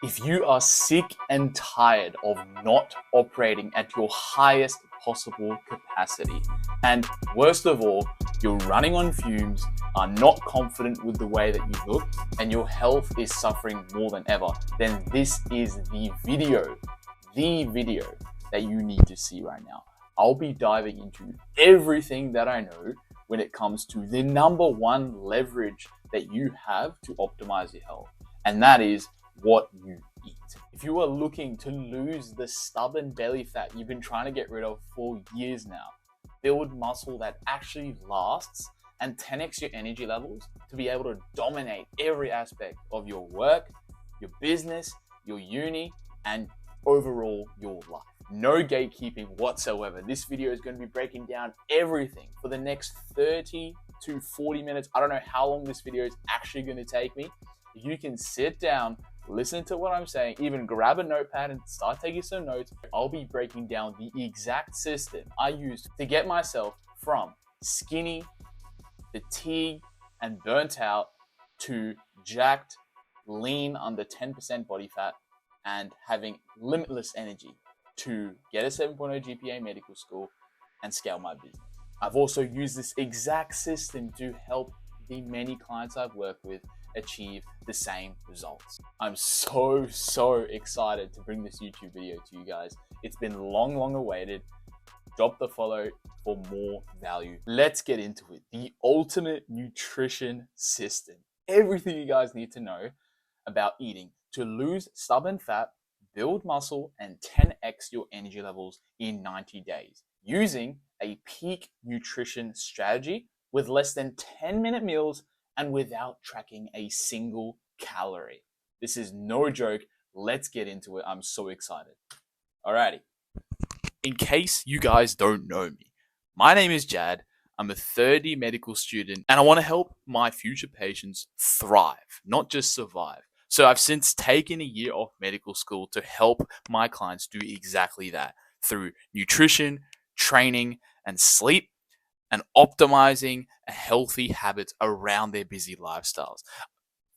If you are sick and tired of not operating at your highest possible capacity, and worst of all, you're running on fumes, are not confident with the way that you look, and your health is suffering more than ever, then this is the video that you need to see right now. I'll be diving into everything that I know when it comes to the number one leverage that you have to optimize your health, and that is what you eat. If you are looking to lose the stubborn belly fat you've been trying to get rid of for years now, build muscle that actually lasts, and 10x your energy levels to be able to dominate every aspect of your work, your business, your uni, and overall your life. No gatekeeping whatsoever. This video is going to be breaking down everything for the next 30 to 40 minutes. I don't know how long this video is actually going to take me. If you can sit down, listen to what I'm saying, even grab a notepad and start taking some notes, I'll be breaking down the exact system I used to get myself from skinny, fatigued, and burnt out to jacked, lean, under 10% body fat, and having limitless energy to get a 7.0 GPA medical school and scale my business. I've also used this exact system to help the many clients I've worked with achieve the same results. I'm so excited to bring this YouTube video to you guys. It's been long awaited. Drop the follow for more value. Let's get into it. The ultimate nutrition system. Everything you guys need to know about eating to lose stubborn fat, build muscle, and 10x your energy levels in 90 days using a peak nutrition strategy with less than 10-minute meals and without tracking a single calorie. This is no joke. Let's get into it. I'm so excited. Alrighty. In case you guys don't know me, my name is Jad. I'm a third year medical student and I want to help my future patients thrive, not just survive. So I've since taken a year off medical school to help my clients do exactly that through nutrition, training, and sleep, and optimizing healthy habits around their busy lifestyles.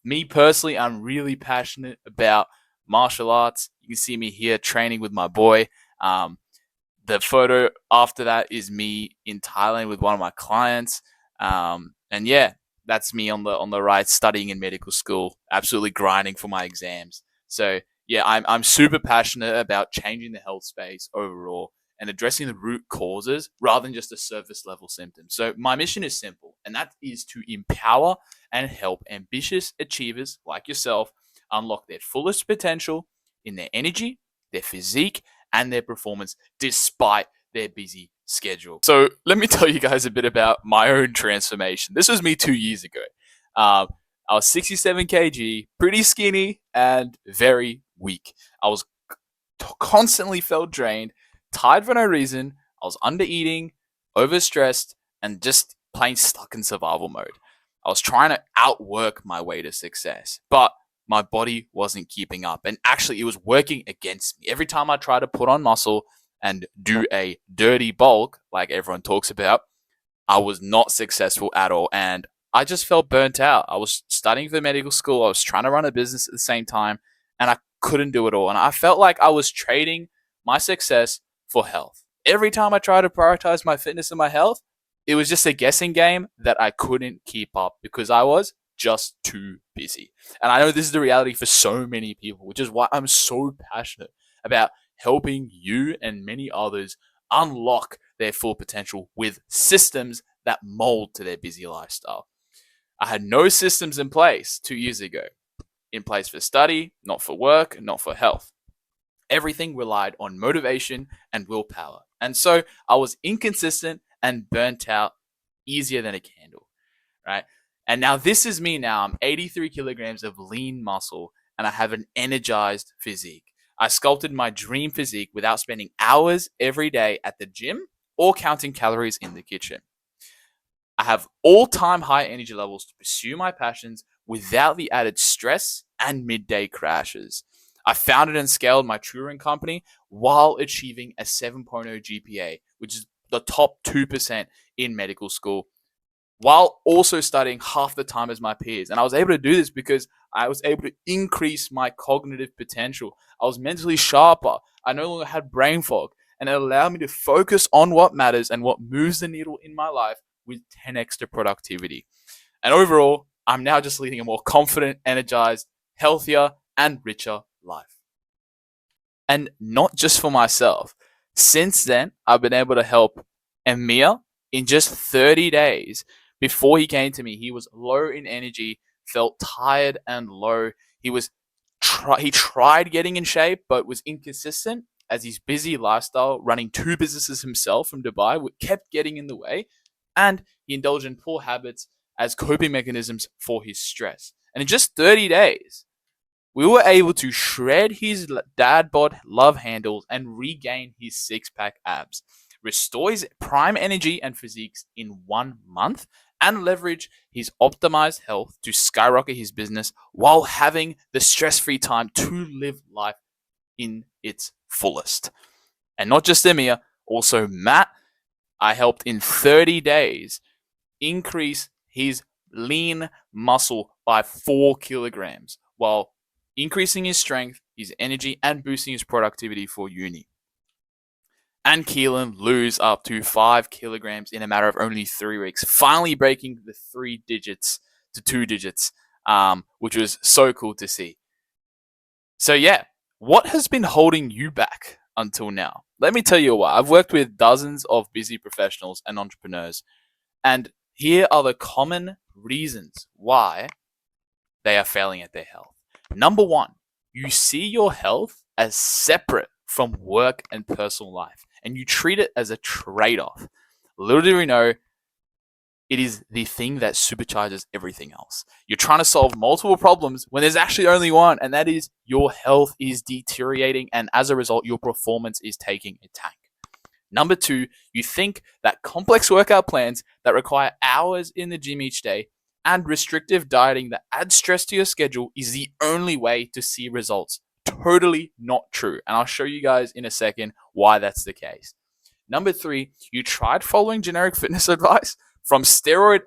Me personally, I'm really passionate about martial arts. You can see me here training with my boy. The photo after that is me in Thailand with one of my clients. And yeah, that's me on the right, studying in medical school, absolutely grinding for my exams. So yeah, I'm super passionate about changing the health space overall and addressing the root causes rather than just the surface level symptoms. So my mission is simple, and that is to empower and help ambitious achievers like yourself unlock their fullest potential in their energy, their physique, and their performance despite their busy schedule. So let me tell you guys a bit about my own transformation. This was me 2 years ago. I was 67 kg, pretty skinny, and very weak. I was constantly felt drained, tired for no reason. I was under eating, overstressed, and just plain stuck in survival mode. I was trying to outwork my way to success, but my body wasn't keeping up. And actually, it was working against me. Every time I tried to put on muscle and do a dirty bulk, like everyone talks about, I was not successful at all. And I just felt burnt out. I was studying for medical school. I was trying to run a business at the same time, and I couldn't do it all. And I felt like I was trading my success for health. Every time I tried to prioritize my fitness and my health, it was just a guessing game that I couldn't keep up because I was just too busy. And I know this is the reality for so many people, which is why I'm so passionate about helping you and many others unlock their full potential with systems that mold to their busy lifestyle. I had no systems in place 2 years ago, in place for study, not for work, not for health. Everything relied on motivation and willpower. And so I was inconsistent and burnt out easier than a candle, right? And now this is me now. I'm 83 kilograms of lean muscle and I have an energized physique. I sculpted my dream physique without spending hours every day at the gym or counting calories in the kitchen. I have all-time high energy levels to pursue my passions without the added stress and midday crashes. I founded and scaled my touring company while achieving a 7.0 GPA, which is the top 2% in medical school, while also studying half the time as my peers. And I was able to do this because I was able to increase my cognitive potential. I was mentally sharper. I no longer had brain fog, and it allowed me to focus on what matters and what moves the needle in my life with 10 extra productivity. And overall, I'm now just leading a more confident, energized, healthier, and richer life. And not just for myself. Since then, I've been able to help Emir in just 30 days. Before he came to me, he was low in energy, felt tired and low. He tried getting in shape, but was inconsistent as his busy lifestyle, running 2 businesses himself from Dubai, kept getting in the way. And he indulged in poor habits as coping mechanisms for his stress. And in just 30 days, we were able to shred his dad bod love handles and regain his 6-pack abs, restore his prime energy and physiques in 1 month, and leverage his optimized health to skyrocket his business while having the stress-free time to live life in its fullest. And not just Emir, also Matt, I helped in 30 days increase his lean muscle by 4 kilograms while increasing his strength, his energy, and boosting his productivity for uni. And Keelan lose up to 5 kilograms in a matter of only 3 weeks, finally breaking the 3 digits to 2 digits, which was so cool to see. So yeah, what has been holding you back until now? Let me tell you why. I've worked with dozens of busy professionals and entrepreneurs, and here are the common reasons why they are failing at their health. Number 1, you see your health as separate from work and personal life, and you treat it as a trade-off. Little do we know, it is the thing that supercharges everything else. You're trying to solve multiple problems when there's actually only one, and that is your health is deteriorating, and as a result, your performance is taking a tank. Number 2, you think that complex workout plans that require hours in the gym each day and restrictive dieting that adds stress to your schedule is the only way to see results. Totally not true. And I'll show you guys in a second why that's the case. Number 3, you tried following generic fitness advice from steroid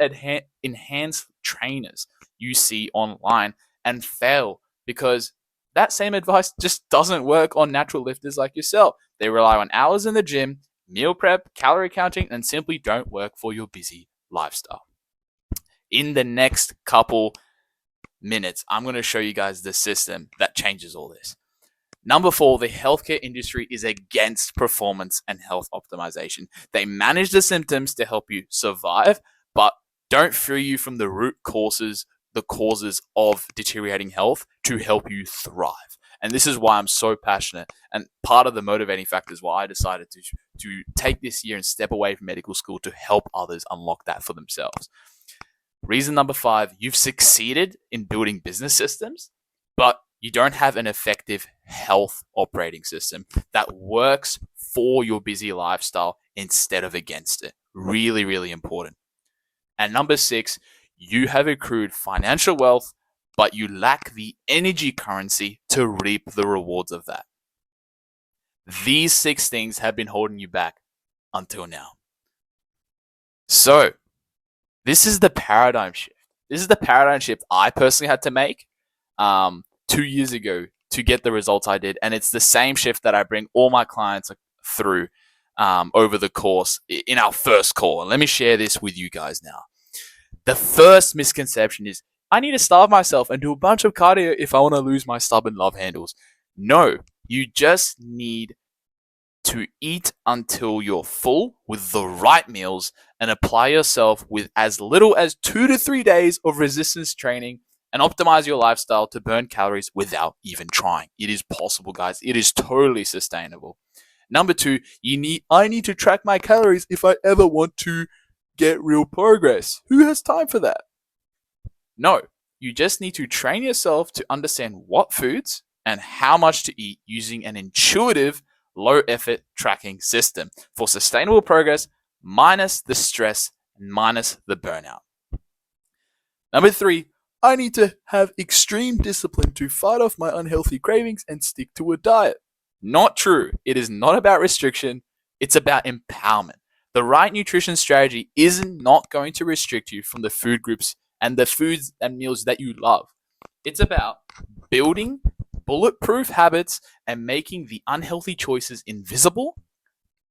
enhanced trainers you see online and fail because that same advice just doesn't work on natural lifters like yourself. They rely on hours in the gym, meal prep, calorie counting, and simply don't work for your busy lifestyle. In the next couple minutes, I'm going to show you guys the system that changes all this. Number 4, the healthcare industry is against performance and health optimization. They manage the symptoms to help you survive, but don't free you from the root causes, the causes of deteriorating health to help you thrive. And this is why I'm so passionate. And part of the motivating factor is why I decided to take this year and step away from medical school to help others unlock that for themselves. Reason number 5, you've succeeded in building business systems, but you don't have an effective health operating system that works for your busy lifestyle instead of against it. Really, really important. And number 6, you have accrued financial wealth, but you lack the energy currency to reap the rewards of that. These 6 things have been holding you back until now. So, this is the paradigm shift. This is the paradigm shift I personally had to make 2 years ago to get the results I did. And it's the same shift that I bring all my clients through over the course in our first call. And let me share this with you guys now. The first misconception is I need to starve myself and do a bunch of cardio if I want to lose my stubborn love handles. No, you just need to eat until you're full with the right meals and apply yourself with as little as 2 to 3 days of resistance training and optimize your lifestyle to burn calories without even trying. It is possible, guys. It is totally sustainable. Number 2, I need to track my calories if I ever want to get real progress. Who has time for that? No, you just need to train yourself to understand what foods and how much to eat using an intuitive, low-effort tracking system for sustainable progress, minus the stress and minus the burnout. Number 3, I need to have extreme discipline to fight off my unhealthy cravings and stick to a diet. Not true. It is not about restriction. It's about empowerment. The right nutrition strategy isn't not going to restrict you from the food groups and the foods and meals that you love. It's about building bulletproof habits and making the unhealthy choices invisible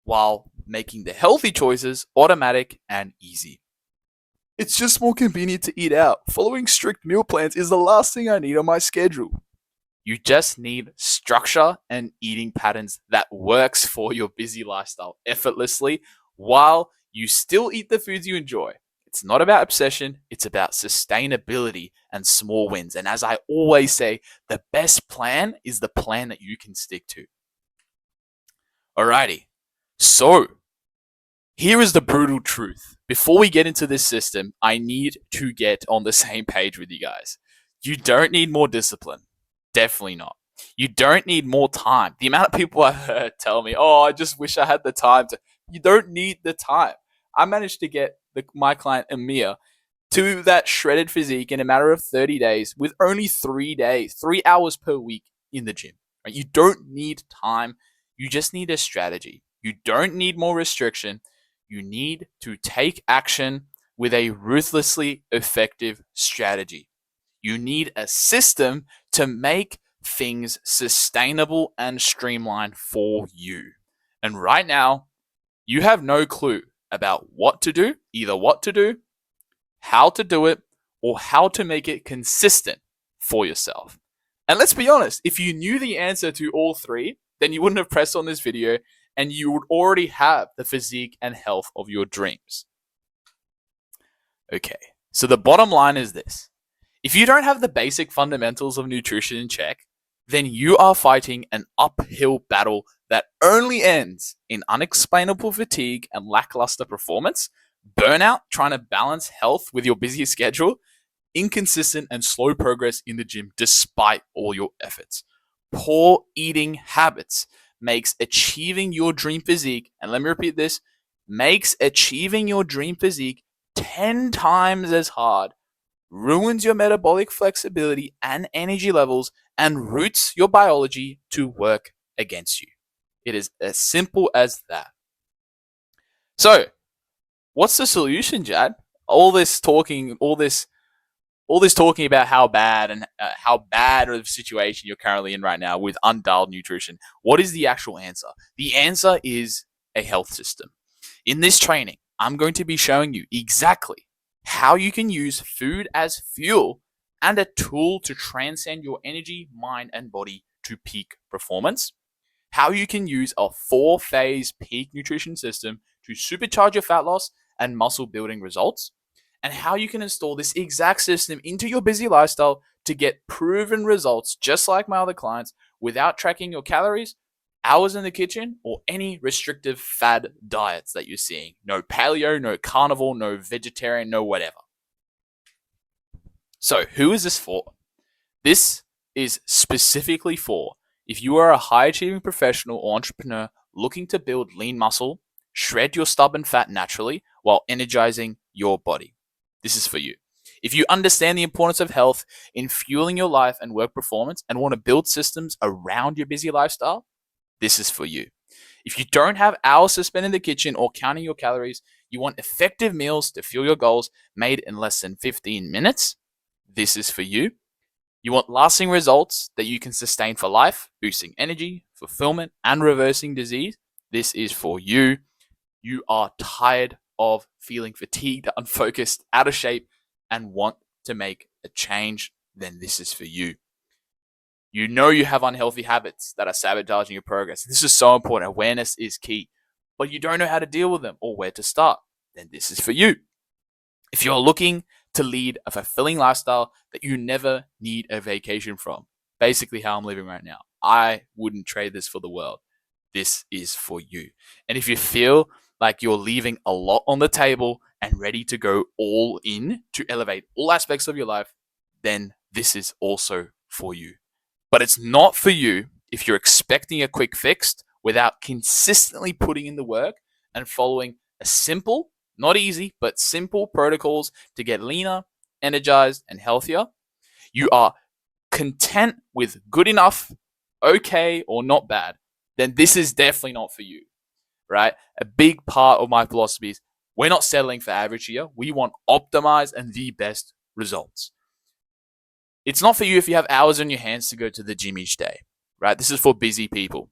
while making the healthy choices automatic and easy. It's just more convenient to eat out. Following strict meal plans is the last thing I need on my schedule. You just need structure and eating patterns that works for your busy lifestyle effortlessly while you still eat the foods you enjoy. It's not about obsession, it's about sustainability and small wins. And as I always say, the best plan is the plan that you can stick to. Alrighty. So, here is the brutal truth. Before we get into this system, I need to get on the same page with you guys. You don't need more discipline. Definitely not. You don't need more time. The amount of people I heard tell me, "Oh, I just wish I had the time to." You don't need the time. I managed to get my client Amir to that shredded physique in a matter of 30 days with only 3 days, 3 hours per week in the gym. Right? You don't need time. You just need a strategy. You don't need more restriction. You need to take action with a ruthlessly effective strategy. You need a system to make things sustainable and streamlined for you. And right now, you have no clue about what to do, either what to do, how to do it, or how to make it consistent for yourself. And let's be honest, if you knew the answer to all three, then you wouldn't have pressed on this video and you would already have the physique and health of your dreams. Okay, so the bottom line is this. If you don't have the basic fundamentals of nutrition in check, then you are fighting an uphill battle that only ends in unexplainable fatigue and lackluster performance, burnout trying to balance health with your busy schedule, inconsistent and slow progress in the gym despite all your efforts. Poor eating habits makes achieving your dream physique, and let me repeat this, makes achieving your dream physique 10 times as hard, ruins your metabolic flexibility and energy levels, and roots your biology to work against you. It is as simple as that. So, what's the solution, Jad? All this talking about how bad and how bad of a situation you're currently in right now with undialed nutrition. What is the actual answer? The answer is a health system. In this training, I'm going to be showing you exactly how you can use food as fuel and a tool to transcend your energy, mind, and body to peak performance. How you can use a 4-phase peak nutrition system to supercharge your fat loss and muscle building results. And how you can install this exact system into your busy lifestyle to get proven results, just like my other clients, without tracking your calories, hours in the kitchen, or any restrictive fad diets that you're seeing. No paleo, no carnivore, no vegetarian, no whatever. So, who is this for? This is specifically for if you are a high achieving professional or entrepreneur looking to build lean muscle, shred your stubborn fat naturally while energizing your body. This is for you. If you understand the importance of health in fueling your life and work performance and want to build systems around your busy lifestyle, this is for you. If you don't have hours to spend in the kitchen or counting your calories, you want effective meals to fuel your goals made in less than 15 minutes, this is for you. You want lasting results that you can sustain for life, boosting energy, fulfillment, and reversing disease, this is for you. You are tired of feeling fatigued, unfocused, out of shape, and want to make a change, then this is for you. You know you have unhealthy habits that are sabotaging your progress. This is so important. Awareness is key. But you don't know how to deal with them or where to start, then this is for you. If you're looking to lead a fulfilling lifestyle that you never need a vacation from, basically how I'm living right now, I wouldn't trade this for the world. This is for you. And if you feel like you're leaving a lot on the table and ready to go all in to elevate all aspects of your life, then this is also for you. But it's not for you if you're expecting a quick fix without consistently putting in the work and following a simple, not easy, but simple protocols to get leaner, energized, and healthier. You are content with good enough, okay, or not bad, then this is definitely not for you, right? A big part of my philosophy is we're not settling for average here. We want optimized and the best results. It's not for you if you have hours on your hands to go to the gym each day, right? This is for busy people.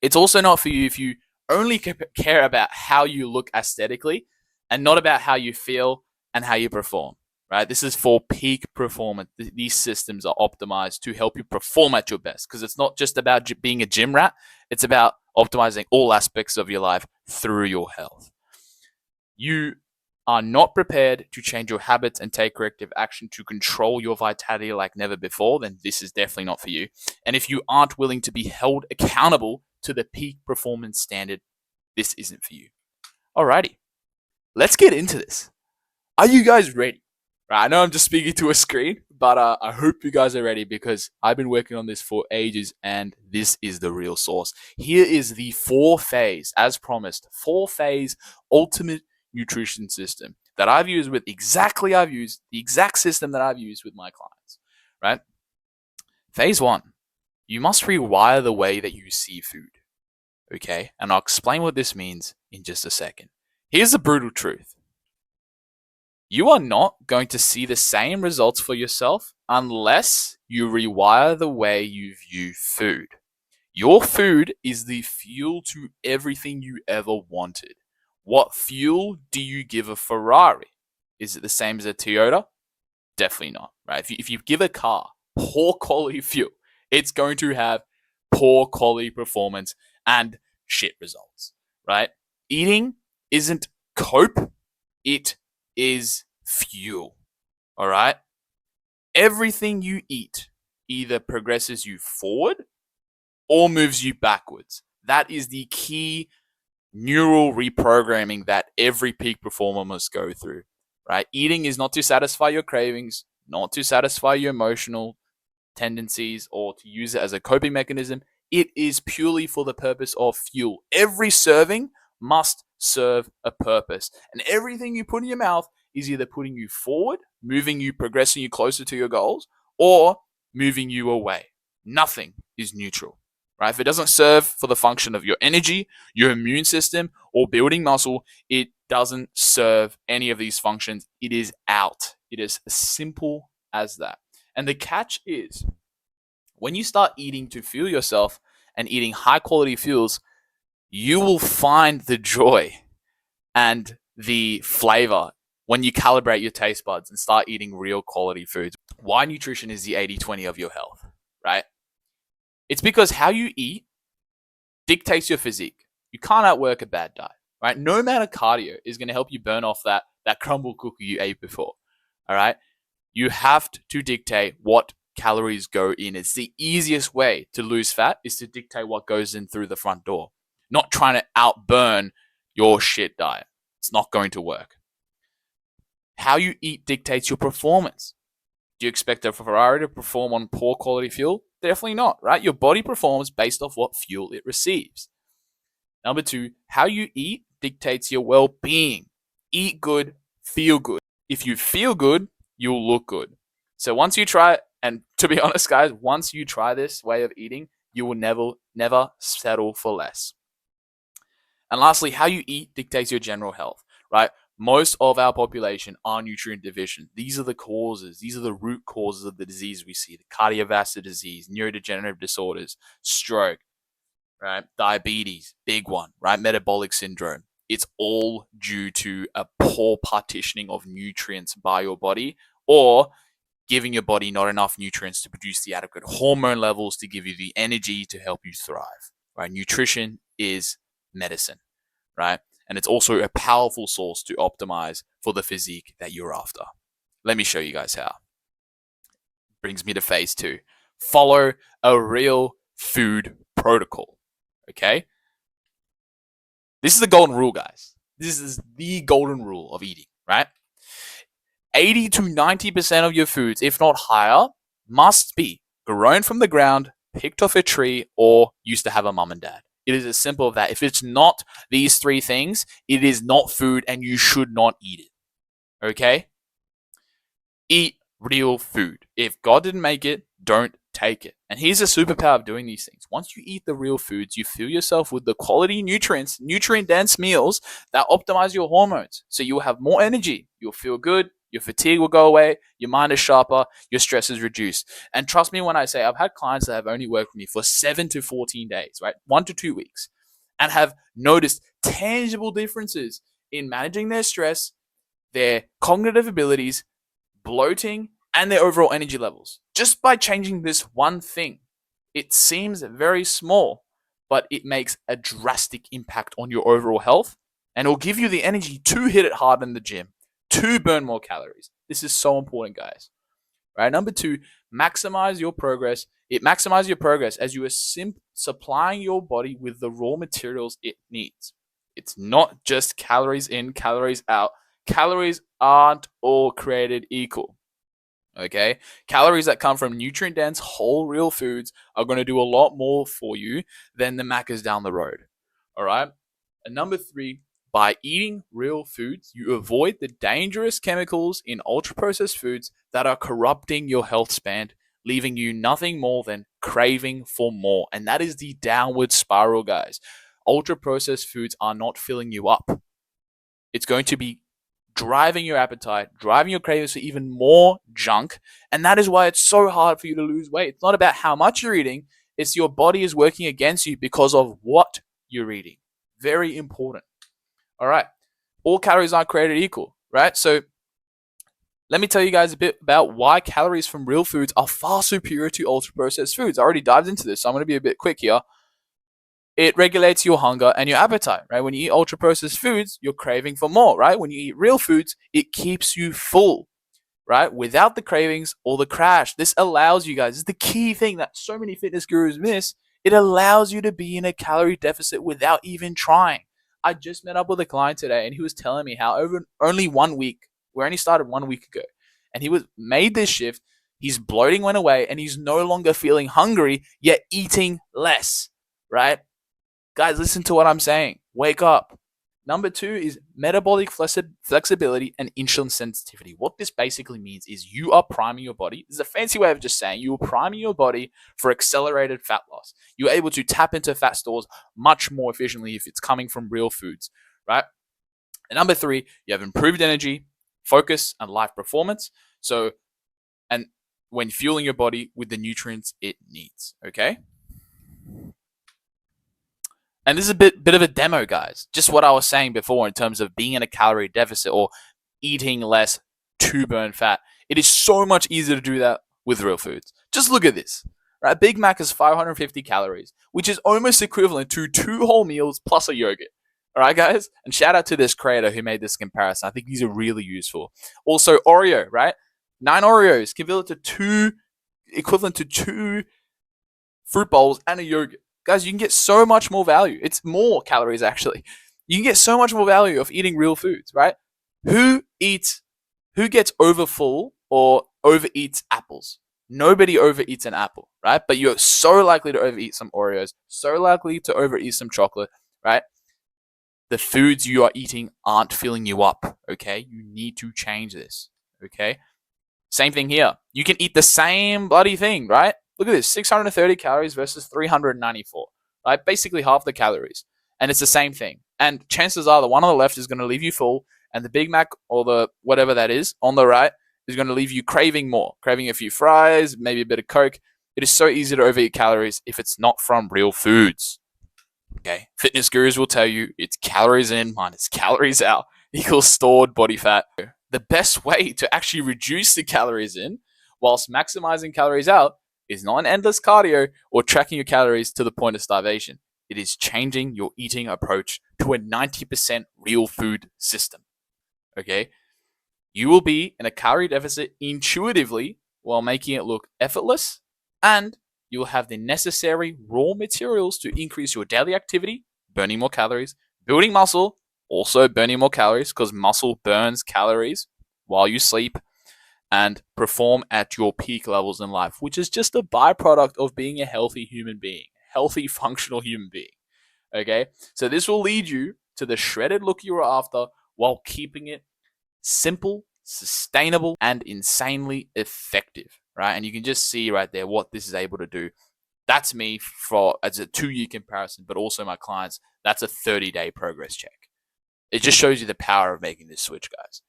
It's also not for you if you only care about how you look aesthetically and not about how you feel and how you perform, right? This is for peak performance. These systems are optimized to help you perform at your best because it's not just about being a gym rat. It's about optimizing all aspects of your life through your health. You are not prepared to change your habits and take corrective action to control your vitality like never before, then this is definitely not for you. And if you aren't willing to be held accountable to the peak performance standard, this isn't for you. Alrighty, let's get into this. Are you guys ready? Right, I know I'm just speaking to a screen, but I hope you guys are ready because I've been working on this for ages and this is the real source. Here is the 4-phase, as promised, 4-phase ultimate nutrition system that I've used the exact system that I've used with my clients, right? Phase 1, you must rewire the way that you see food, okay? And I'll explain what this means in just a second. Here's the brutal truth. You are not going to see the same results for yourself unless you rewire the way you view food. Your food is the fuel to everything you ever wanted. What fuel do you give a Ferrari? Is it the same as a Toyota? Definitely not, right? If you give a car poor quality fuel, it's going to have poor quality performance and shit results, right? Eating isn't cope, it is fuel, all right? Everything you eat either progresses you forward or moves you backwards. That is the key neural reprogramming that every peak performer must go through, right? Eating is not to satisfy your cravings, not to satisfy your emotional tendencies or to use it as a coping mechanism. It is purely for the purpose of fuel. Every serving must serve a purpose. And everything you put in your mouth is either putting you forward, moving you, progressing you closer to your goals, or moving you away. Nothing is neutral, right? If it doesn't serve for the function of your energy, your immune system, or building muscle, it doesn't serve any of these functions. It is out. It is as simple as that. And the catch is, when you start eating to fuel yourself and eating high quality fuels, you will find the joy and the flavor when you calibrate your taste buds and start eating real quality foods. Why nutrition is the 80-20 of your health, right? It's because how you eat dictates your physique. You can't outwork a bad diet, right? No amount of cardio is going to help you burn off that crumble cookie you ate before, all right? You have to dictate what calories go in. It's the easiest way to lose fat is to dictate what goes in through the front door, not trying to outburn your shit diet. It's not going to work. How you eat dictates your performance. Do you expect a Ferrari to perform on poor quality fuel? Definitely not, right? Your body performs based off what fuel it receives. Number 2, how you eat dictates your well-being. Eat good, feel good. If you feel good, you'll look good. So once you try it, and to be honest, guys, once you try this way of eating, you will never settle for less. And lastly, how you eat dictates your general health, right? Most of our population are nutrient deficient. These are the causes. These are the root causes of the disease we see: the cardiovascular disease, neurodegenerative disorders, stroke, right? Diabetes, big one, right? Metabolic syndrome. It's all due to a poor partitioning of nutrients by your body, or giving your body not enough nutrients to produce the adequate hormone levels to give you the energy to help you thrive, right? Nutrition is medicine, right? And it's also a powerful source to optimize for the physique that you're after. Let me show you guys how. Brings me to phase 2. Follow a real food protocol, okay? This is the golden rule, guys. This is the golden rule of eating, right? 80 to 90% of your foods, if not higher, must be grown from the ground, picked off a tree, or used to have a mum and dad. It is as simple as that. If it's not these 3 things, it is not food and you should not eat it. Okay? Eat real food. If God didn't make it, don't take it. And here's the superpower of doing these things. Once you eat the real foods, you fill yourself with the quality nutrients, nutrient-dense meals that optimize your hormones. So you'll have more energy, you'll feel good, Your fatigue will go away, your mind is sharper, your stress is reduced. And trust me when I say I've had clients that have only worked with me for 7 to 14 days, right? 1 to 2 weeks, and have noticed tangible differences in managing their stress, their cognitive abilities, bloating, and their overall energy levels. Just by changing this one thing. It seems very small, but it makes a drastic impact on your overall health, and it'll give you the energy to hit it hard in the gym, to burn more calories. This is so important, guys. Right? Number 2, maximize your progress. It maximizes your progress as you are supplying your body with the raw materials it needs. It's not just calories in, calories out. Calories aren't all created equal. Okay, calories that come from nutrient dense whole real foods are going to do a lot more for you than the Maccas down the road. All right, and number 3, by eating real foods, you avoid the dangerous chemicals in ultra processed foods that are corrupting your health span, leaving you nothing more than craving for more. And that is the downward spiral, guys. Ultra processed foods are not filling you up. It's going to be driving your appetite, driving your cravings for even more junk. And that is why it's so hard for you to lose weight. It's not about how much you're eating, it's your body is working against you because of what you're eating. Very important. All right. All calories aren't created equal, right? So let me tell you guys a bit about why calories from real foods are far superior to ultra processed foods. I already dived into this, so I'm going to be a bit quick here. It regulates your hunger and your appetite, right? When you eat ultra processed foods, you're craving for more, right? When you eat real foods, it keeps you full, right? Without the cravings or the crash. This allows you guys, this is the key thing that so many fitness gurus miss. It allows you to be in a calorie deficit without even trying. I just met up with a client today and he was telling me how over only 1 week, we only started 1 week ago, and he was made this shift. His bloating went away and he's no longer feeling hungry, yet eating less, right? Guys, listen to what I'm saying. Wake up. Number 2 is metabolic flexibility and insulin sensitivity. What this basically means is you are priming your body. This is a fancy way of just saying you are priming your body for accelerated fat loss. You're able to tap into fat stores much more efficiently if it's coming from real foods, right? And number 3, you have improved energy, focus, and life performance. So, and when fueling your body with the nutrients it needs, okay? And this is a bit of a demo, guys. Just what I was saying before in terms of being in a calorie deficit or eating less to burn fat. It is so much easier to do that with real foods. Just look at this. Right? Big Mac is 550 calories, which is almost equivalent to 2 whole meals plus a yogurt. All right, guys? And shout out to this creator who made this comparison. I think these are really useful. Also, Oreo, right? 9 Oreos equivalent to 2 fruit bowls and a yogurt. Guys, you can get so much more value. It's more calories, actually. You can get so much more value of eating real foods, right? Who gets overfull or overeats apples? Nobody overeats an apple, right? But you're so likely to overeat some Oreos, so likely to overeat some chocolate, right? The foods you are eating aren't filling you up, okay? You need to change this, okay? Same thing here. You can eat the same bloody thing, right? Look at this, 630 calories versus 394, right? Basically half the calories. And it's the same thing. And chances are the one on the left is going to leave you full, and the Big Mac or the whatever that is on the right is going to leave you craving more, craving a few fries, maybe a bit of Coke. It is so easy to overeat calories if it's not from real foods. Okay, fitness gurus will tell you it's calories in minus calories out equals stored body fat. The best way to actually reduce the calories in whilst maximizing calories out is not an endless cardio or tracking your calories to the point of starvation. It is changing your eating approach to a 90% real food system. Okay? You will be in a calorie deficit intuitively while making it look effortless, and you will have the necessary raw materials to increase your daily activity, burning more calories, building muscle, also burning more calories because muscle burns calories while you sleep, and perform at your peak levels in life, which is just a byproduct of being a healthy human being, healthy, functional human being. Okay? So this will lead you to the shredded look you are after while keeping it simple, sustainable, and insanely effective, right? And you can just see right there what this is able to do. That's me as a 2-year comparison, but also my clients, that's a 30-day progress check. It just shows you the power of making this switch, guys.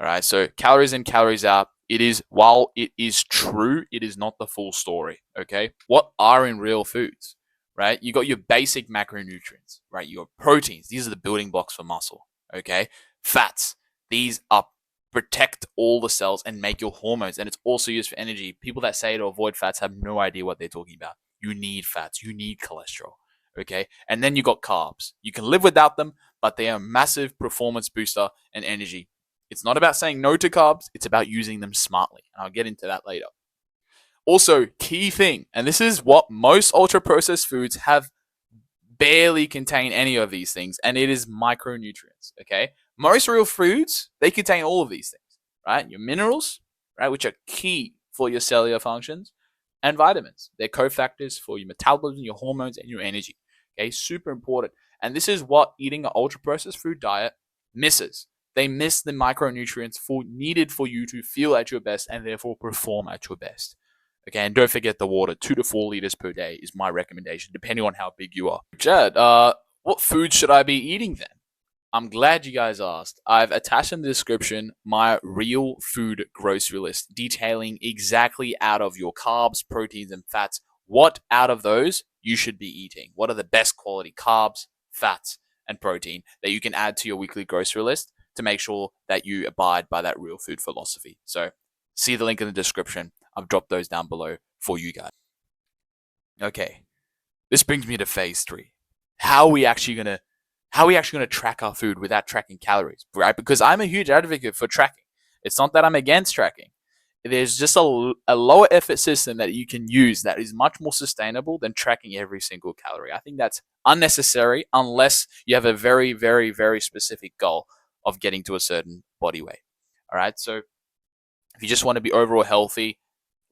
All right. So calories in, calories out. While it is true, it is not the full story. Okay. What are in real foods? Right. You got your basic macronutrients, right? Your proteins. These are the building blocks for muscle. Okay. Fats. These are protect all the cells and make your hormones. And it's also used for energy. People that say to avoid fats have no idea what they're talking about. You need fats. You need cholesterol. Okay. And then you got carbs. You can live without them, but they are a massive performance booster and energy. It's not about saying no to carbs. It's about using them smartly. And I'll get into that later. Also, key thing, and this is what most ultra processed foods have barely contain any of these things, and it is micronutrients. Okay, most real foods they contain all of these things, right? Your minerals, right, which are key for your cellular functions, and vitamins. They're cofactors for your metabolism, your hormones, and your energy. Okay, super important. And this is what eating an ultra processed food diet misses. They miss the micronutrients needed for you to feel at your best and therefore perform at your best. Okay, and don't forget the water. 2 to 4 liters per day is my recommendation, depending on how big you are. Chad, what food should I be eating then? I'm glad you guys asked. I've attached in the description my real food grocery list detailing exactly out of your carbs, proteins, and fats, what out of those you should be eating. What are the best quality carbs, fats, and protein that you can add to your weekly grocery list to make sure that you abide by that real food philosophy. So see the link in the description. I've dropped those down below for you guys. Okay, this brings me to phase 3. How are we actually gonna track our food without tracking calories, right? Because I'm a huge advocate for tracking. It's not that I'm against tracking. There's just a lower effort system that you can use that is much more sustainable than tracking every single calorie. I think that's unnecessary unless you have a very, very, very specific goal of getting to a certain body weight. All right. So if you just want to be overall healthy,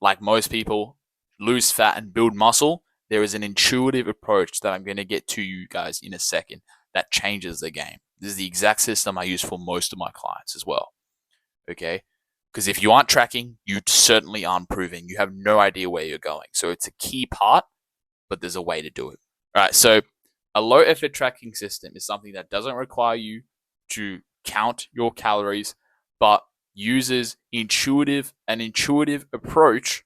like most people, lose fat and build muscle, there is an intuitive approach that I'm going to get to you guys in a second that changes the game. This is the exact system I use for most of my clients as well. Okay. Because if you aren't tracking, you certainly aren't proving. You have no idea where you're going. So it's a key part, but there's a way to do it. All right. So a low effort tracking system is something that doesn't require you to count your calories, but uses an intuitive approach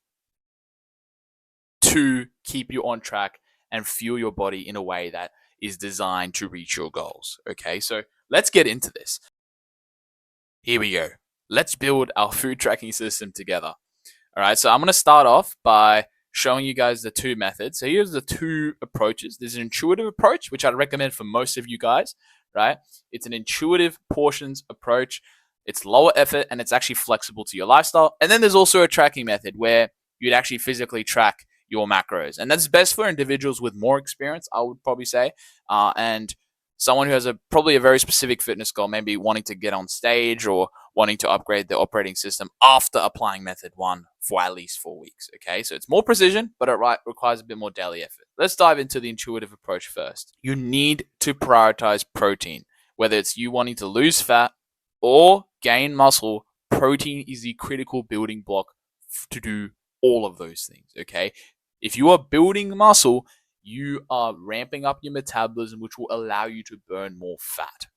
to keep you on track and fuel your body in a way that is designed to reach your goals. Okay. So let's get into this. Here we go. Let's build our food tracking system together. All right, so I'm going to start off by showing you guys the 2 methods. So here's the 2 approaches. There's an intuitive approach, which I'd recommend for most of you guys, right? It's an intuitive portions approach. It's lower effort and it's actually flexible to your lifestyle. And then there's also a tracking method where you'd actually physically track your macros. And that's best for individuals with more experience, I would probably say, and someone who has probably a very specific fitness goal, maybe wanting to get on stage or wanting to upgrade their operating system after applying method 1 for at least 4 weeks. Okay, so it's more precision, but it requires a bit more daily effort. Let's dive into the intuitive approach first. You need to prioritize protein. Whether it's you wanting to lose fat or gain muscle, protein is the critical building block to do all of those things. Okay, if you are building muscle, you are ramping up your metabolism, which will allow you to burn more fat.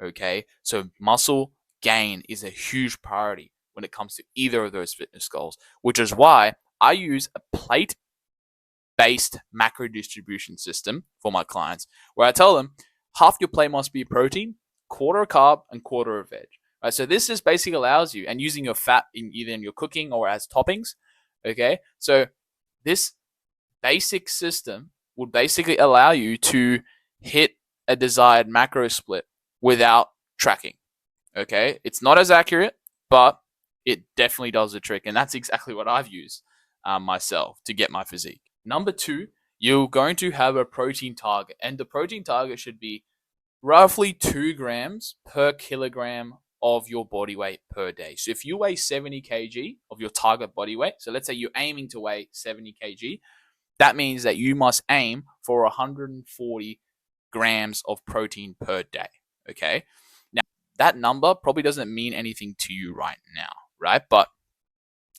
Okay, so muscle gain is a huge priority when it comes to either of those fitness goals, which is why I use a plate-based macro distribution system for my clients, where I tell them half your plate must be protein, quarter carb, and quarter of veg. Right, so this just basically allows you, and using your fat either in your cooking or as toppings. Okay, so this basic system would basically allow you to hit a desired macro split without tracking. Okay, it's not as accurate, but it definitely does the trick, and that's exactly what I've used myself to get my physique. Number 2, you're going to have a protein target, and the protein target should be roughly 2 grams per kilogram of your body weight per day. So if you weigh 70 kg of your target body weight, so let's say you're aiming to weigh 70 kg, that means that you must aim for 140 grams of protein per day. Okay. Now, that number probably doesn't mean anything to you right now, right? But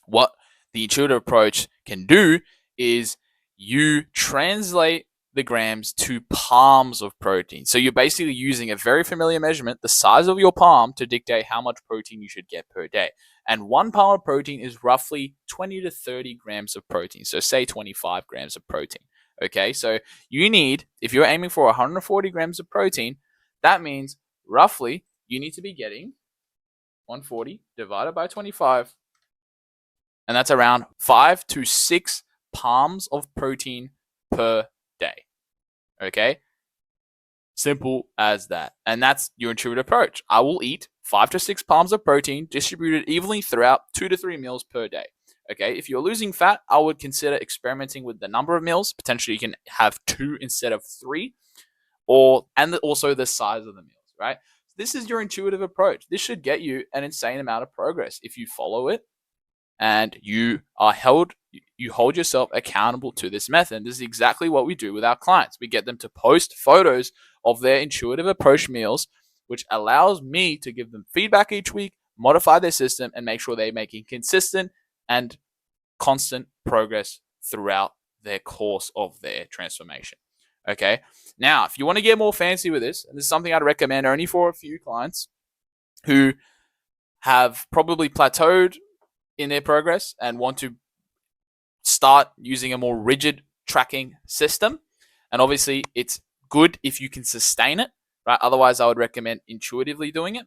what the intuitive approach can do is you translate the grams to palms of protein. So you're basically using a very familiar measurement, the size of your palm, to dictate how much protein you should get per day. And 1 pound of protein is roughly 20 to 30 grams of protein. So say 25 grams of protein. Okay, so you need, if you're aiming for 140 grams of protein, that means roughly you need to be getting 140 divided by 25, and that's around 5 to 6 palms of protein per day. Okay? Simple as that. And that's your intuitive approach. I will eat 5 to 6 palms of protein distributed evenly throughout 2 to 3 meals per day. Okay, if you're losing fat, I would consider experimenting with the number of meals. Potentially, you can have 2 instead of 3, and also the size of the meals, right? This is your intuitive approach. This should get you an insane amount of progress if you follow it and you hold yourself accountable to this method. This is exactly what we do with our clients. We get them to post photos of their intuitive approach meals, which allows me to give them feedback each week, modify their system, and make sure they're making consistent and constant progress throughout their course of their transformation. Okay. Now, if you want to get more fancy with this, and this is something I'd recommend only for a few clients who have probably plateaued in their progress and want to start using a more rigid tracking system. And obviously, it's good if you can sustain it, right? Otherwise, I would recommend intuitively doing it.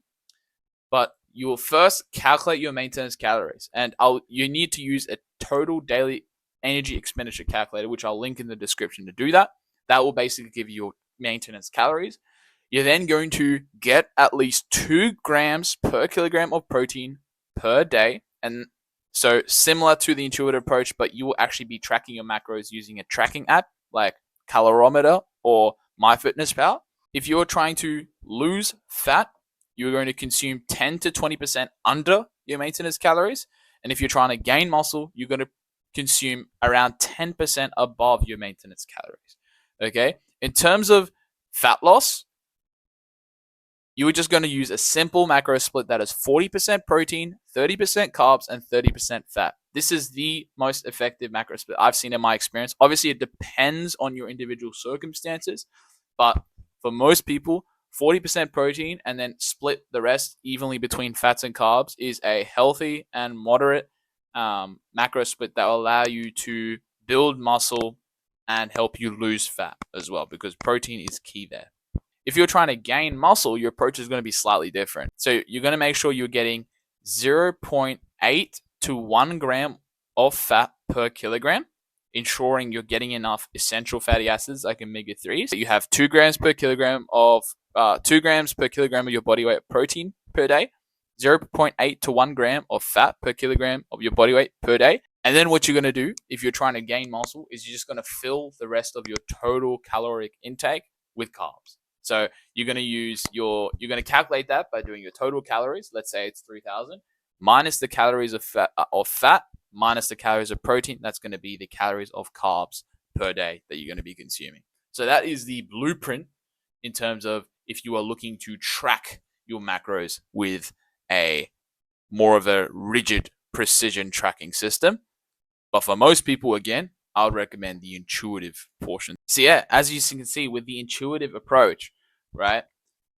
But you will first calculate your maintenance calories, and you need to use a total daily energy expenditure calculator, which I'll link in the description to do that. That will basically give you your maintenance calories. You're then going to get at least 2 grams per kilogram of protein per day. And so similar to the intuitive approach, but you will actually be tracking your macros using a tracking app like Calorimeter or MyFitnessPal. If you're trying to lose fat, you're going to consume 10 to 20% under your maintenance calories. And if you're trying to gain muscle, you're going to consume around 10% above your maintenance calories. Okay? In terms of fat loss, you are just going to use a simple macro split that is 40% protein, 30% carbs, and 30% fat. This is the most effective macro split I've seen in my experience. Obviously, it depends on your individual circumstances, but for most people, 40% protein and then split the rest evenly between fats and carbs is a healthy and moderate macro split that will allow you to build muscle and help you lose fat as well, because protein is key there. If you're trying to gain muscle, your approach is going to be slightly different. So you're going to make sure you're getting 0.8 to 1 gram of fat per kilogram, ensuring you're getting enough essential fatty acids like omega-3s. So you have 2 grams per kilogram of 2 grams per kilogram of your body weight protein per day, 0.8 to 1 gram of fat per kilogram of your body weight per day. And then what you're going to do if you're trying to gain muscle is you're just going to fill the rest of your total caloric intake with carbs. So you're going to calculate that by doing your total calories. Let's say it's 3,000 minus the calories of fat minus the calories of protein. That's going to be the calories of carbs per day that you're going to be consuming. So that is the blueprint in terms of if you are looking to track your macros with a more of a rigid precision tracking system. But for most people, again, I would recommend the intuitive portion. So yeah, as you can see with the intuitive approach, right,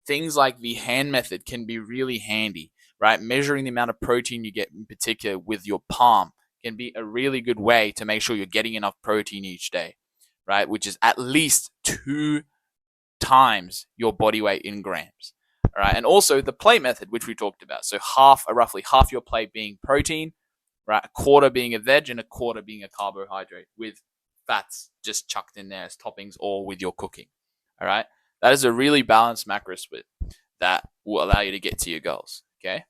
things like the hand method can be really handy, right? Measuring the amount of protein you get in particular with your palm can be a really good way to make sure you're getting enough protein each day, right? Which is at least 2 times your body weight in grams. All right. And also the plate method, which we talked about. So roughly half your plate being protein, right? A quarter being a veg and a quarter being a carbohydrate with fats just chucked in there as toppings or with your cooking. All right. That is a really balanced macro split that will allow you to get to your goals. Okay.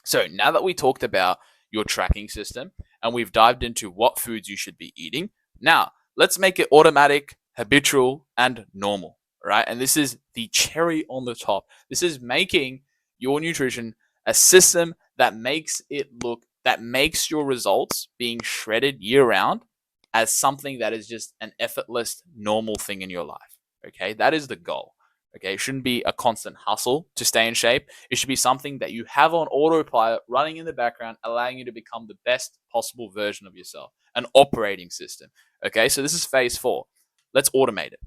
So now that we talked about your tracking system and we've dived into what foods you should be eating, now let's make it automatic, habitual, and normal. Right. And this is the cherry on the top. This is making your nutrition a system that makes your results being shredded year round as something that is just an effortless, normal thing in your life. Okay. That is the goal. Okay. It shouldn't be a constant hustle to stay in shape. It should be something that you have on autopilot running in the background, allowing you to become the best possible version of yourself, an operating system. Okay. So this is phase 4. let's automate it.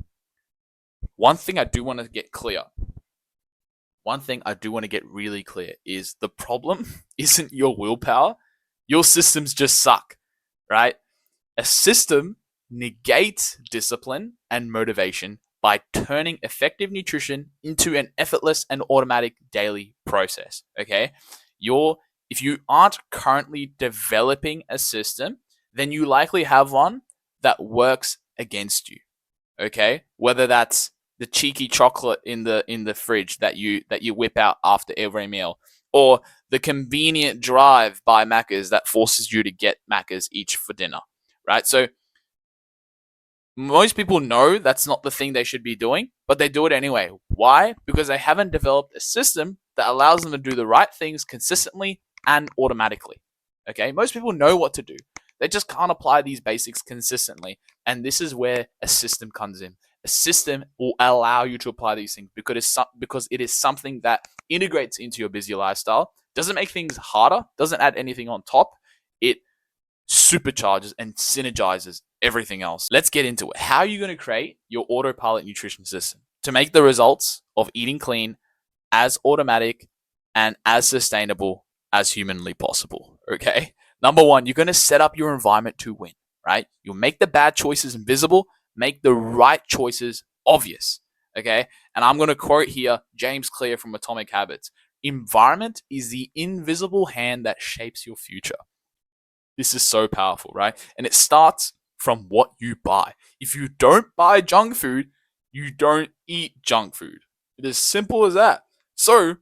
One thing I do want to get clear. One thing I do want to get really clear is the problem isn't your willpower. Your systems just suck, right? A system negates discipline and motivation by turning effective nutrition into an effortless and automatic daily process. Okay. If you aren't currently developing a system, then you likely have one that works against you. Okay. Whether that's the cheeky chocolate in the fridge that you whip out after every meal, or the convenient drive by Macca's that forces you to get Macca's each for dinner, right? So most people know that's not the thing they should be doing, but they do it anyway. Why? Because they haven't developed a system that allows them to do the right things consistently and automatically. Okay, most people know what to do. They just can't apply these basics consistently. And this is where a system comes in. A system will allow you to apply these things because it is something that integrates into your busy lifestyle, doesn't make things harder, doesn't add anything on top. It supercharges and synergizes everything else. Let's get into it. How are you going to create your autopilot nutrition system to make the results of eating clean as automatic and as sustainable as humanly possible? Okay. Number one, you're going to set up your environment to win, right? You'll make the bad choices invisible, make the right choices obvious. Okay. And I'm going to quote here James Clear from Atomic Habits. Environment is the invisible hand that shapes your future. This is so powerful, right? And it starts from what you buy. If you don't buy junk food, you don't eat junk food. It is simple as that. So,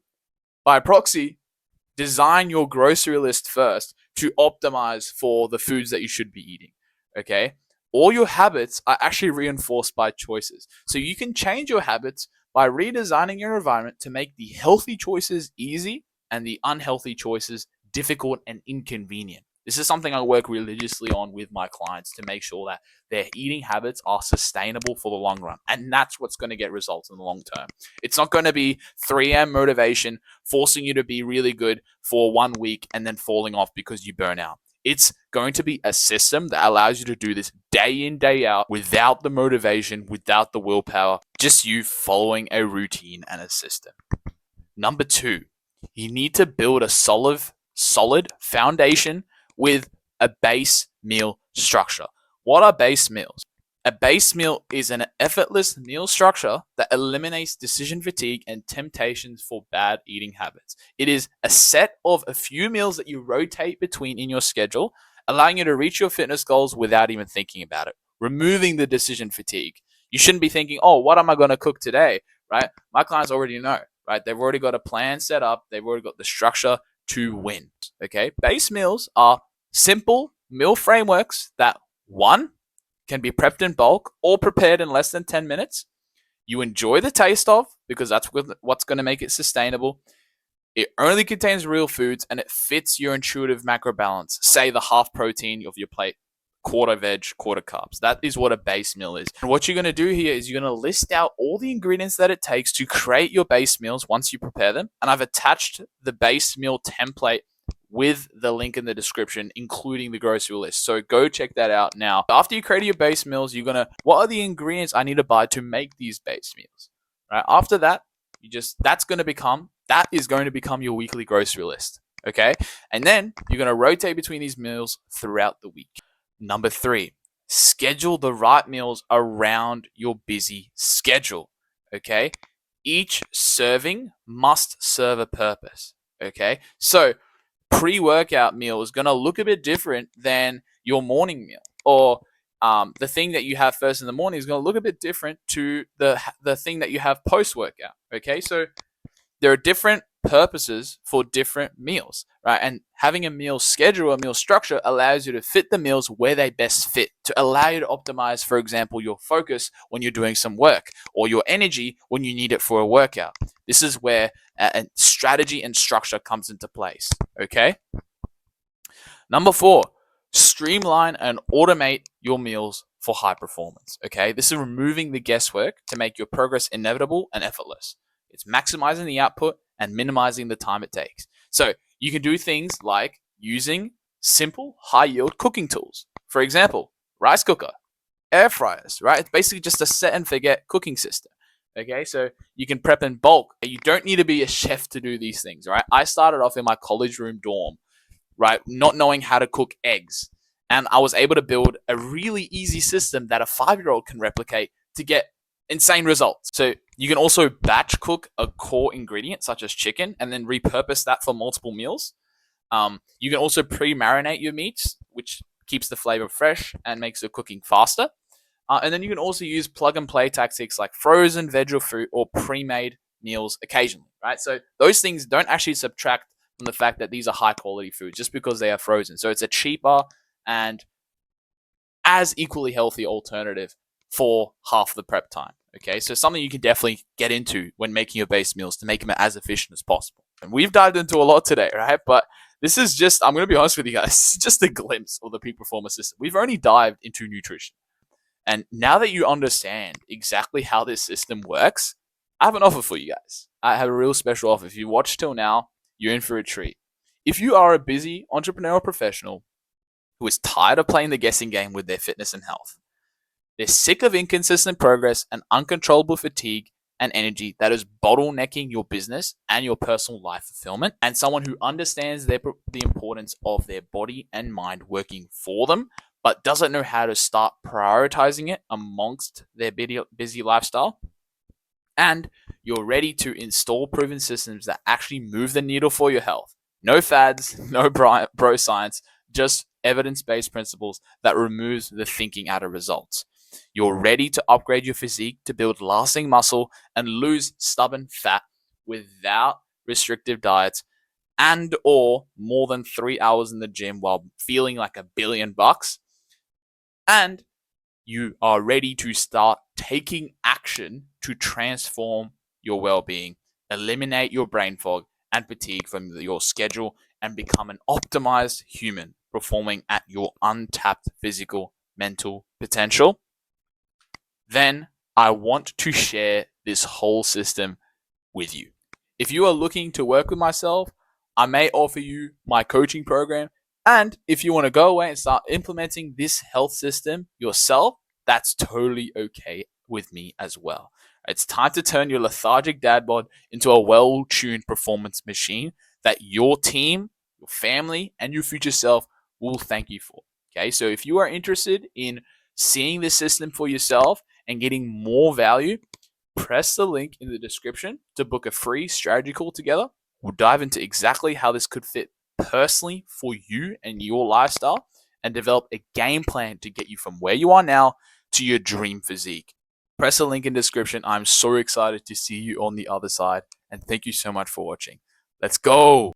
by proxy, design your grocery list first to optimize for the foods that you should be eating. Okay? All your habits are actually reinforced by choices. So you can change your habits by redesigning your environment to make the healthy choices easy and the unhealthy choices difficult and inconvenient. This is something I work religiously on with my clients to make sure that their eating habits are sustainable for the long run. And that's what's going to get results in the long term. It's not going to be 3M motivation forcing you to be really good for 1 week and then falling off because you burn out. It's going to be a system that allows you to do this day in, day out without the motivation, without the willpower, just you following a routine and a system. Number two, you need to build a solid foundation with a base meal structure. What are base meals? A base meal is an effortless meal structure that eliminates decision fatigue and temptations for bad eating habits. It is a set of a few meals that you rotate between in your schedule, allowing you to reach your fitness goals without even thinking about it, removing the decision fatigue. You shouldn't be thinking, oh, what am I going to cook today, right? My clients already know, right? They've already got a plan set up. They've already got the structure to win, okay? Base meals are simple meal frameworks that, one, can be prepped in bulk or prepared in less than 10 minutes. You enjoy the taste of because that's what's going to make it sustainable. It only contains real foods and it fits your intuitive macro balance. Say the half protein of your plate, quarter veg, quarter carbs. That is what a base meal is. And what you're going to do here is you're going to list out all the ingredients that it takes to create your base meals once you prepare them. And I've attached the base meal template with the link in the description, including the grocery list. So go check that out now. After you create your base meals, what are the ingredients I need to buy to make these base meals? Right? After that, that is going to become your weekly grocery list. Okay. And then you're going to rotate between these meals throughout the week. Number three, schedule the right meals around your busy schedule. Okay. Each serving must serve a purpose. Okay. So pre-workout meal is going to look a bit different than your morning meal, or the thing that you have first in the morning is going to look a bit different to the thing that you have post-workout. Okay, so there are different purposes for different meals, right? And having a meal schedule, a meal structure allows you to fit the meals where they best fit, to allow you to optimize, for example, your focus when you're doing some work, or your energy when you need it for a workout. This is where strategy and structure comes into place, okay? Number four, streamline and automate your meals for high performance, okay? This is removing the guesswork to make your progress inevitable and effortless. It's maximizing the output and minimizing the time it takes. So you can do things like using simple, high-yield cooking tools. For example, rice cooker, air fryers, right? It's basically just a set and forget cooking system. Okay, so you can prep in bulk. You don't need to be a chef to do these things, right? I started off in my college room dorm, right, not knowing how to cook eggs. And I was able to build a really easy system that a 5-year-old can replicate to get insane results. So you can also batch cook a core ingredient such as chicken and then repurpose that for multiple meals. You can also pre-marinate your meats, which keeps the flavor fresh and makes the cooking faster. And then you can also use plug and play tactics like frozen veg or fruit or pre-made meals occasionally, right? So those things don't actually subtract from the fact that these are high quality food just because they are frozen. So it's a cheaper and as equally healthy alternative for half the prep time. Okay, so something you can definitely get into when making your base meals to make them as efficient as possible. And we've dived into a lot today, right? But this is just, I'm going to be honest with you guys, just a glimpse of the peak performer system. We've only dived into nutrition. And now that you understand exactly how this system works, I have an offer for you guys. I have a real special offer. If you watch till now, you're in for a treat. If you are a busy entrepreneurial professional who is tired of playing the guessing game with their fitness and health, they're sick of inconsistent progress and uncontrollable fatigue and energy that is bottlenecking your business and your personal life fulfillment, and someone who understands the importance of their body and mind working for them, but doesn't know how to start prioritizing it amongst their busy lifestyle, and you're ready to install proven systems that actually move the needle for your health. No fads, no bro science, just evidence-based principles that removes the thinking out of results. You're ready to upgrade your physique to build lasting muscle and lose stubborn fat without restrictive diets and or more than 3 hours in the gym while feeling like $1 billion. And you are ready to start taking action to transform your well-being, eliminate your brain fog and fatigue from your schedule, and become an optimized human performing at your untapped physical, mental potential, then I want to share this whole system with you. If you are looking to work with myself, I may offer you my coaching program. And if you want to go away and start implementing this health system yourself, that's totally okay with me as well. It's time to turn your lethargic dad bod into a well-tuned performance machine that your team, your family, and your future self will thank you for. Okay, so if you are interested in seeing this system for yourself and getting more value, press the link in the description to book a free strategy call together. We'll dive into exactly how this could fit personally for you and your lifestyle and develop a game plan to get you from where you are now to your dream physique. Press the link in the description. I'm so excited to see you on the other side, and thank you so much for watching. Let's go.